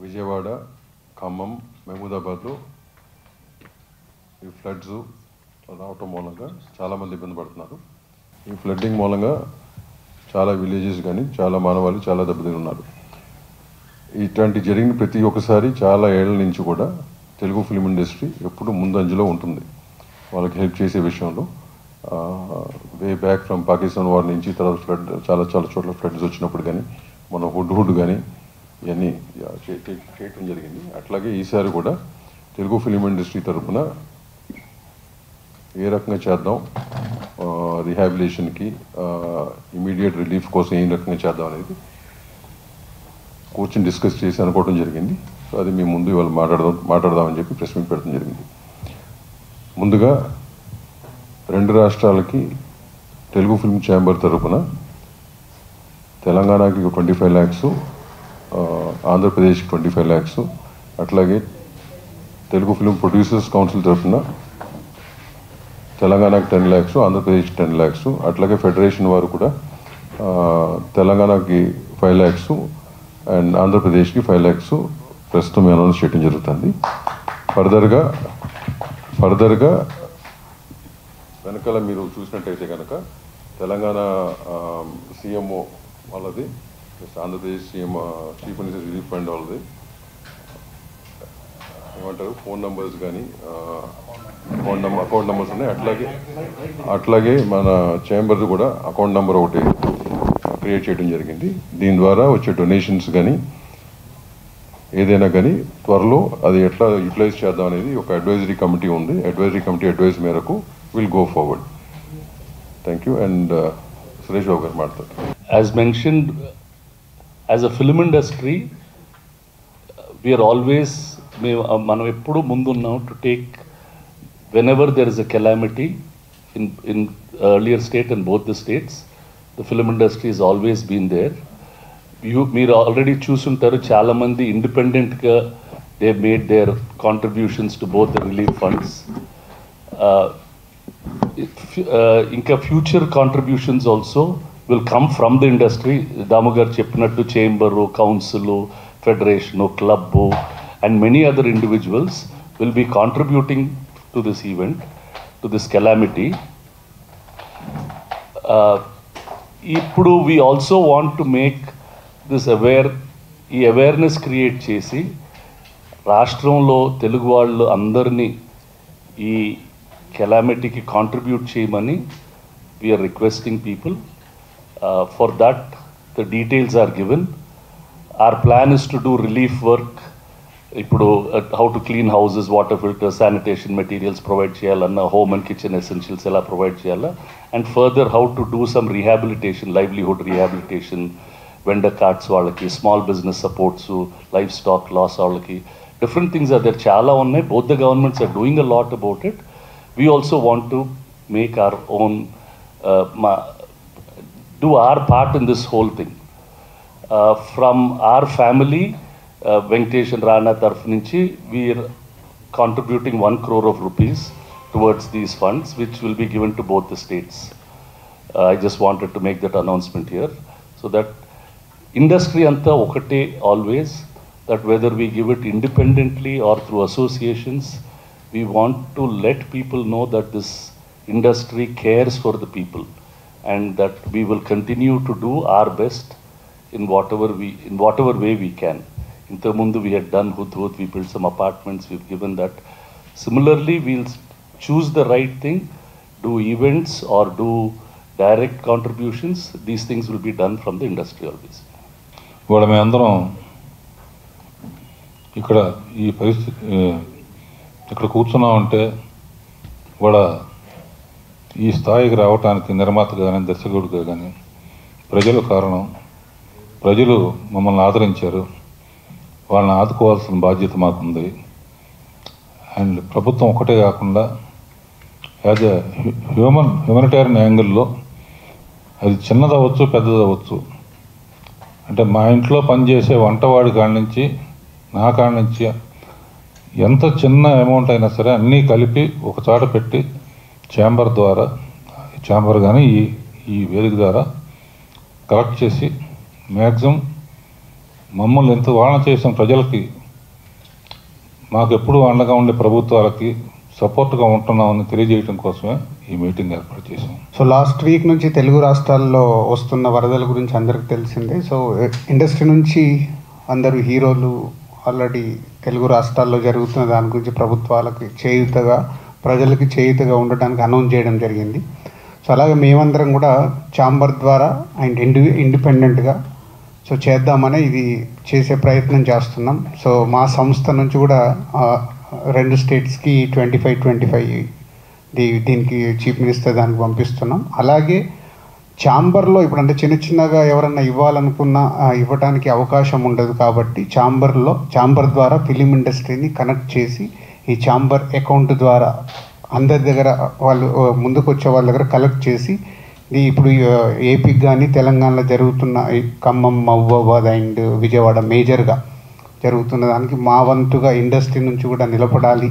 విజయవాడ, ఖమ్మం, మహమూదాబాద్లో ఈ ఫ్లడ్స్ రావటం మూలంగా చాలామంది ఇబ్బంది పడుతున్నారు. ఈ ఫ్లడ్డింగ్ మూలంగా చాలా విలేజెస్ కానీ చాలా మానవాళి చాలా దెబ్బతిని ఉన్నారు. ఇట్లాంటి జరిగిన ప్రతి ఒక్కసారి చాలా ఏళ్ల నుంచి కూడా తెలుగు ఫిల్మ్ ఇండస్ట్రీ ఎప్పుడు ముందంజలో ఉంటుంది వాళ్ళకి హెల్ప్ చేసే విషయంలో. Way back from Pakistan war నుంచి తర్వాత ఫ్లడ్ చాలా చోట్ల ఫ్లడ్స్ వచ్చినప్పుడు కానీ మన హుడ్ కానీ ఇవన్నీ చేయటం జరిగింది. అట్లాగే ఈసారి కూడా తెలుగు ఫిల్మ్ ఇండస్ట్రీ తరఫున ఏ రకంగా చేద్దాం, రిహాబిలిటేషన్కి ఇమీడియట్ రిలీఫ్ కోసం ఏ రకంగా చేద్దాం అనేది కూర్చొని డిస్కస్ చేసి అనుకోవడం జరిగింది. సో అది మీ ముందు ఇవాళ మాట్లాడదామని చెప్పి ప్రెస్ మీట్ పెట్టడం జరిగింది. ముందుగా 2 రాష్ట్రాలకి తెలుగు ఫిల్మ్ ఛాంబర్ తరఫున తెలంగాణకి 25 lakhs, ఆంధ్రప్రదేశ్కి 25 lakhs, అట్లాగే తెలుగు ఫిల్మ్ ప్రొడ్యూసర్స్ కౌన్సిల్ తరఫున తెలంగాణకి 10 lakhs, ఆంధ్రప్రదేశ్కి 10 lakhs, అట్లాగే ఫెడరేషన్ వారు కూడా తెలంగాణకి 5 lakhs అండ్ ఆంధ్రప్రదేశ్కి 5 lakhs ప్రస్తుతం అనౌన్స్ చేయడం జరుగుతుంది. ఫర్దర్గా వెనకాల మీరు చూసినట్టయితే కనుక తెలంగాణ సీఎంఓ వాళ్ళది, Andhra Pradesh CM chief minister relief fund వాళ్ళది ఏమంటారు ఫోన్ నెంబర్స్ కానీ అకౌంట్ నెంబర్స్ ఉన్నాయి. అట్లాగే మన ఛాంబర్ కూడా అకౌంట్ నెంబర్ ఒకటి క్రియేట్ చేయడం జరిగింది. దీని ద్వారా వచ్చే డొనేషన్స్ కానీ ఏదైనా కానీ త్వరలో అది ఎట్లా యూటిలైజ్ చేద్దాం అనేది ఒక అడ్వైజరీ కమిటీ ఉంది. అడ్వైజరీ కమిటీ అడ్వైజ్ మేరకు will go forward. Thank you. And Suresh Babu గారు మాట్లాడతారు. As mentioned, as a film industry, we are always మనం ఎప్పుడు ముందున్నాం to take whenever there is a calamity in earlier state and both the states, the film industry has always been there. మీరు already చూసుంటారు చాలామంది ఇండిపెండెంట్గా they made their contributions to both the relief funds. ఇంకా future contributions also will come from the industry. Damu గారు చెప్పినట్టు chamber, council, federation, club and many other individuals will be contributing to this event, to this calamity. Ippudu we also want to make this awareness create chesi రాష్ట్రంలో తెలుగు వాళ్ళు అందరినీ ఈ కెలామిటీకి contribute చేయమని we are requesting people. For that the details are given. Our plan is to do relief work. ఇప్పుడు how to clean houses, water filters, sanitation materials provide చేయాలన్నా, home and kitchen essentials ఎలా provide చేయాలా, and further how to do some rehabilitation, livelihood rehabilitation, vendor cards వాళ్ళకి, small business supports, livestock loss వాళ్ళకి, different things are there. చాలా ఉన్నాయి. Both the governments are doing a lot about it. We also want to make our own, do our part in this whole thing. From our family, Venkatesh and Rana taraf nunchi, we are contributing 1 crore of rupees towards these funds, which will be given to both the states. I just wanted to make that announcement here, so that industry anta okate always, that whether we give it independently or through associations, we want to let people know that this industry cares for the people, and that we will continue to do our best in whatever way we can. Intamundu we had done Hudhud, we built some apartments, we've given that. Similarly, we'll choose the right thing, do events or do direct contributions. These things will be done from the industry always. ఇవాళ మేము అందరం ఇక్కడ ఈ పరిస్థితి ఇక్కడ కూర్చున్నామంటే ఇవాళ ఈ స్థాయికి రావటానికి నిర్మాతగా కానీ దర్శకుడిగా కానీ ప్రజలు కారణం. ప్రజలు మమ్మల్ని ఆదరించారు, వాళ్ళని ఆదుకోవాల్సిన బాధ్యత మాకుంది. అండ్ ప్రభుత్వం ఒకటే కాకుండా యాజ్ ఎ హ్యూమనిటేరియన్ యాంగిల్లో అది చిన్నదవచ్చు పెద్దదవచ్చు. అంటే మా ఇంట్లో పనిచేసే వంటవాడి కాడి నుంచి నా కాడి నుంచి ఎంత చిన్న అమౌంట్ అయినా సరే అన్నీ కలిపి ఒక చోట పెట్టి ఛాంబర్ కానీ ఈ వేదిక ద్వారా కలెక్ట్ చేసి మ్యాక్సిమం మమ్మల్ని ఎంత వాదన చేసిన ప్రజలకి మాకు ఎప్పుడు అండగా ఉండే ప్రభుత్వాలకి సపోర్ట్గా ఉంటున్నామని తెలియజేయడం కోసమే ఈ మీటింగ్ ఏర్పాటు చేశాం. సో లాస్ట్ వీక్ నుంచి తెలుగు రాష్ట్రాల్లో వస్తున్న వరదల గురించి అందరికీ తెలిసిందే. సో ఇండస్ట్రీ నుంచి అందరూ హీరోలు ఆల్రెడీ తెలుగు రాష్ట్రాల్లో జరుగుతున్న దాని గురించి ప్రభుత్వాలకి చేయూతగా, ప్రజలకి చేయూతగా ఉండడానికి అనౌన్స్ చేయడం జరిగింది. సో అలాగే మేమందరం కూడా ఛాంబర్ ద్వారా అండ్ ఇండిపెండెంట్గా సో చేద్దామని ఇది చేసే ప్రయత్నం చేస్తున్నాం. సో మా సంస్థ నుంచి కూడా 2 స్టేట్స్కి 25 దీనికి చీఫ్ మినిస్టర్ దానికి పంపిస్తున్నాం. అలాగే ఛాంబర్లో ఇప్పుడు అంటే చిన్నగా ఎవరన్నా ఇవ్వాలనుకున్నా ఇవ్వడానికి అవకాశం ఉండదు కాబట్టి ఛాంబర్ ద్వారా ఫిలిం ఇండస్ట్రీని కనెక్ట్ చేసి ఈ ఛాంబర్ అకౌంట్ ద్వారా అందరి దగ్గర వాళ్ళు ముందుకు వచ్చే వాళ్ళ దగ్గర కలెక్ట్ చేసి ఇప్పుడు ఏపీకి కానీ తెలంగాణలో జరుగుతున్న ఖమ్మం, మహబూబాబాద్ అండ్ విజయవాడ మేజర్గా జరుగుతున్న దానికి మా వంతుగా ఇండస్ట్రీ నుంచి కూడా నిలబడాలి.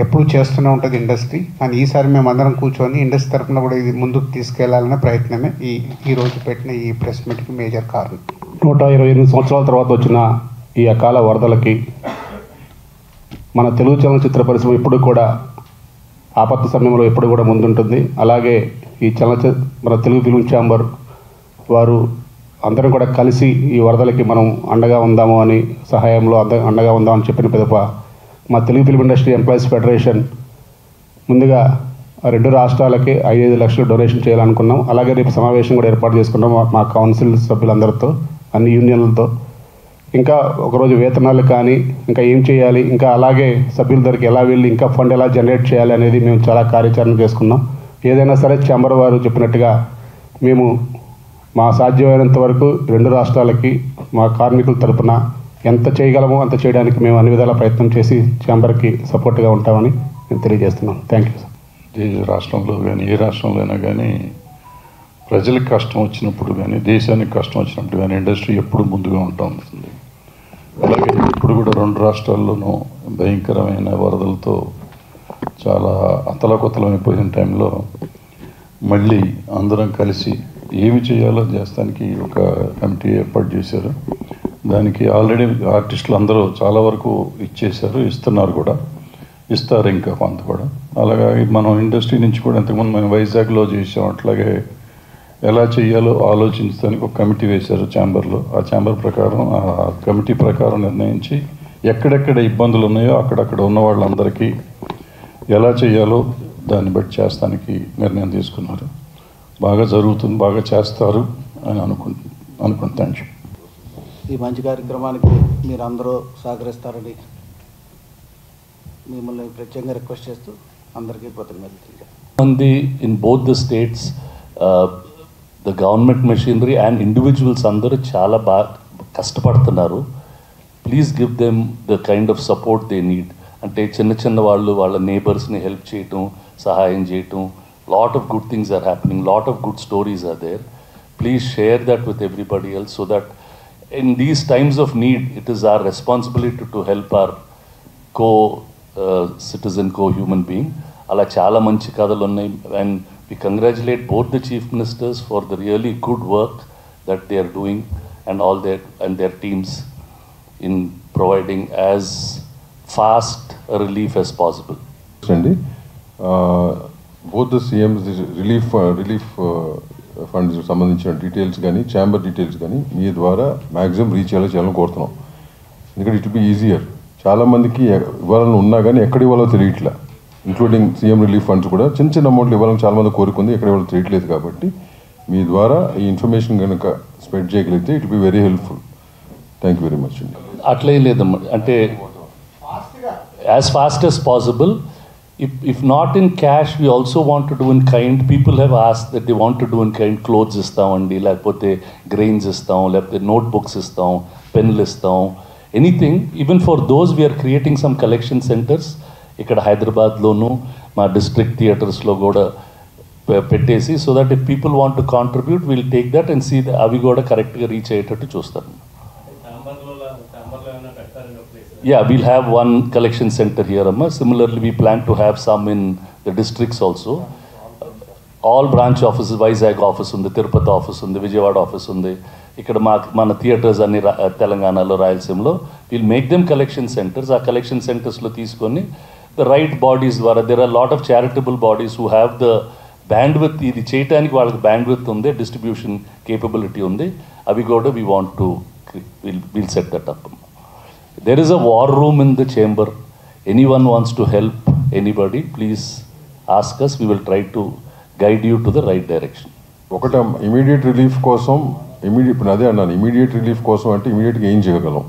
ఎప్పుడు చేస్తూనే ఉంటుంది ఇండస్ట్రీ, కానీ ఈసారి మేము అందరం కూర్చొని ఇండస్ట్రీ తరఫున కూడా ఇది ముందుకు తీసుకెళ్లాలనే ప్రయత్నమే ఈ రోజు పెట్టిన ఈ ప్రెస్ మీట్కి మేజర్ కారణం. 128 సంవత్సరాల తర్వాత వచ్చిన ఈ అకాల వరదలకి మన తెలుగు చలనచిత్ర పరిశ్రమ ఎప్పుడు కూడా ఆపత్తు సమయంలో ఎప్పుడు కూడా ముందుంటుంది. అలాగే ఈ మన తెలుగు ఫిల్మ్ ఛాంబర్ వారు అందరం కూడా కలిసి ఈ వరదలకి మనం అండగా ఉందాము అని సహాయంలో అండగా ఉందామని చెప్పిన పిదప మా Telugu film industry employees federation ముందుగా 2 రాష్ట్రాలకి 5 లక్షలు డొనేషన్ చేయాలనుకున్నాం. అలాగే రేపు సమావేశం కూడా ఏర్పాటు చేసుకున్నాం మా కౌన్సిల్ సభ్యులందరితో, అన్ని యూనియన్లతో. ఇంకా ఒకరోజు వేతనాలు కానీ ఇంకా ఏం చేయాలి, ఇంకా అలాగే సభ్యుల దగ్గరికి ఎలా వెళ్ళి ఇంకా ఫండ్ ఎలా జనరేట్ చేయాలి అనేది మేము చాలా కార్యాచరణ చేసుకున్నాం. ఏదైనా సరే ఛాంబర్ వారు చెప్పినట్టుగా మేము మా సాధ్యమైనంత వరకు 2 రాష్ట్రాలకి మా కార్మికుల తరపున ఎంత చేయగలమో అంత చేయడానికి మేము అన్ని విధాల ప్రయత్నం చేసి ఛాంబర్కి సపోర్ట్గా ఉంటామని నేను తెలియజేస్తున్నాను. Thank you sir. ఏ రాష్ట్రంలో కానీ ఏ రాష్ట్రంలో అయినా కానీ ప్రజలకు కష్టం వచ్చినప్పుడు కానీ దేశానికి కష్టం వచ్చినప్పుడు కానీ ఇండస్ట్రీ ఎప్పుడు ముందుగా ఉంటుంది. అలాగే ఇప్పుడు కూడా 2 రాష్ట్రాల్లోనూ భయంకరమైన వరదలతో చాలా అతలాకుతలమైపోయిన టైంలో మళ్ళీ అందరం కలిసి ఏమి చేయాలో చేస్తానికి ఒక కమిటీ ఏర్పాటు చేశారు. దానికి ఆల్రెడీ ఆర్టిస్టులు అందరూ చాలా వరకు ఇచ్చేశారు, ఇస్తున్నారు కూడా, ఇస్తారు ఇంకా కొంత కూడా. అలాగే మనం ఇండస్ట్రీ నుంచి కూడా ఇంతకుముందు మనం వైజాగ్లో చేసాం, అట్లాగే ఎలా చేయాలో ఆలోచించడానికి ఒక కమిటీ వేశారు ఛాంబర్లో. ఆ ఛాంబర్ ప్రకారం ఆ కమిటీ ప్రకారం నిర్ణయించి ఎక్కడెక్కడ ఇబ్బందులు ఉన్నాయో అక్కడక్కడ ఉన్న వాళ్ళందరికీ ఎలా చేయాలో దాన్ని బట్టి చేస్తానికి నిర్ణయం తీసుకున్నారు. బాగా జరుగుతుంది, బాగా చేస్తారు అని అనుకుంటాను. ఈ మంచి కార్యక్రమానికి మీరు అందరూ సహకరిస్తారని మిమ్మల్ని ప్రత్యేకంగా రిక్వెస్ట్ చేస్తూ అందరికీ కృతజ్ఞతలు. In both the states, the government machinery and individuals అందరూ చాలా బాగా కష్టపడుతున్నారు. Please give them the kind of support they need. అంటే చిన్న వాళ్ళు వాళ్ళ నేబర్స్ని హెల్ప్ చేయటం, సహాయం చేయటం, lot of good things are happening, lot of good stories are there. Please share that with everybody else so that in these times of need, it is our responsibility to help our co-citizen, co-human being. Ala chala manchi kadalu unnai, and we congratulate both the chief ministers for the really good work that they are doing and their teams in providing as fast a relief as possible. Both the CM's relief funds సంబంధించిన details కానీ chamber details కానీ మీ ద్వారా maximum reach చేయాలని కోరుతున్నాం. ఎందుకంటే it be easier. చాలామందికి ఇవ్వాలని ఉన్నా కానీ ఎక్కడ ఇవ్వాలో తెలియట్లా, ఇంక్లూడింగ్ సీఎం రిలీఫ్ ఫండ్స్ కూడా చిన్న అమౌంట్లు ఇవ్వాలని చాలామంది కోరుకుంది, ఎక్కడ ఇవ్వాలో తెలియట్లేదు. కాబట్టి మీ ద్వారా ఈ ఇన్ఫర్మేషన్ కనుక స్ప్రెడ్ చేయగలిగితే it be very helpful. Thank you very much అండి. అట్లే లేదమ్మా, అంటే as fast as possible. If not in cash, we also want to do in kind. People have asked that they want to do in kind. Clothes istam, లేకపోతే grains istam, లేకపోతే notebooks istam, penలు istam, anything. Even for those, we are creating some collection centers. ఇక్కడ హైదరాబాద్లోను మా district థియేటర్స్లో కూడా పెట్టేసి, so that if people want to contribute, we'll take that and see అవి కూడా కరెక్ట్గా రీచ్ అయ్యేటట్టు చూస్తాను. Yeah, we'll have one collection center here, Amma. Similarly, we plan to have some in the districts also. All branch offices, Vizag office ఉంది, Tirupati office ఉంది, Vijayawada office ఉంది, ఇక్కడ మన థియేటర్స్ అన్ని తెలంగాణలో, రాయలసీమలో. Will make them collection centres. ఆ కలెక్షన్ సెంటర్స్లో తీసుకొని ద రైట్ బాడీస్ ద్వారా, there are lot of charitable bodies who have the bandwidth, ఇది చేయడానికి వాళ్ళకి బ్యాండ్విత్ ఉంది, డిస్ట్రిబ్యూషన్ కేపబిలిటీ ఉంది. అవి కూడా we want to will set that up. There is a war room in the chamber. Anyone wants to help anybody, please ask us. We will try to guide you to the right direction. ఒకటి immediate relief కోసం, ఇప్పుడు అదే అన్నాను, immediate relief కోసం అంటే ఇమీడియట్గా ఏం చేయగలం,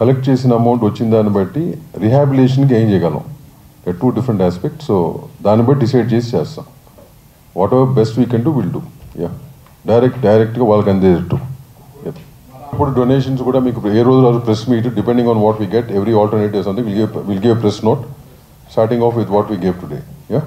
కలెక్ట్ చేసిన అమౌంట్ వచ్చిన దాన్ని బట్టి రిహాబిలిటేషన్కి ఏం చేయగలం, 2 డిఫరెంట్ ఆస్పెక్ట్స్. సో దాన్ని బట్టి డిసైడ్ చేసి చేస్తాం. What ever best we can do will do. డైరెక్ట్గా వాళ్ళకి అందేటట్టు. ఇప్పుడు డొనేషన్స్ కూడా మీకు ఏ రోజు press meet, depending on what we get, every alternative something will give press note, starting off with what we gave today. Yeah.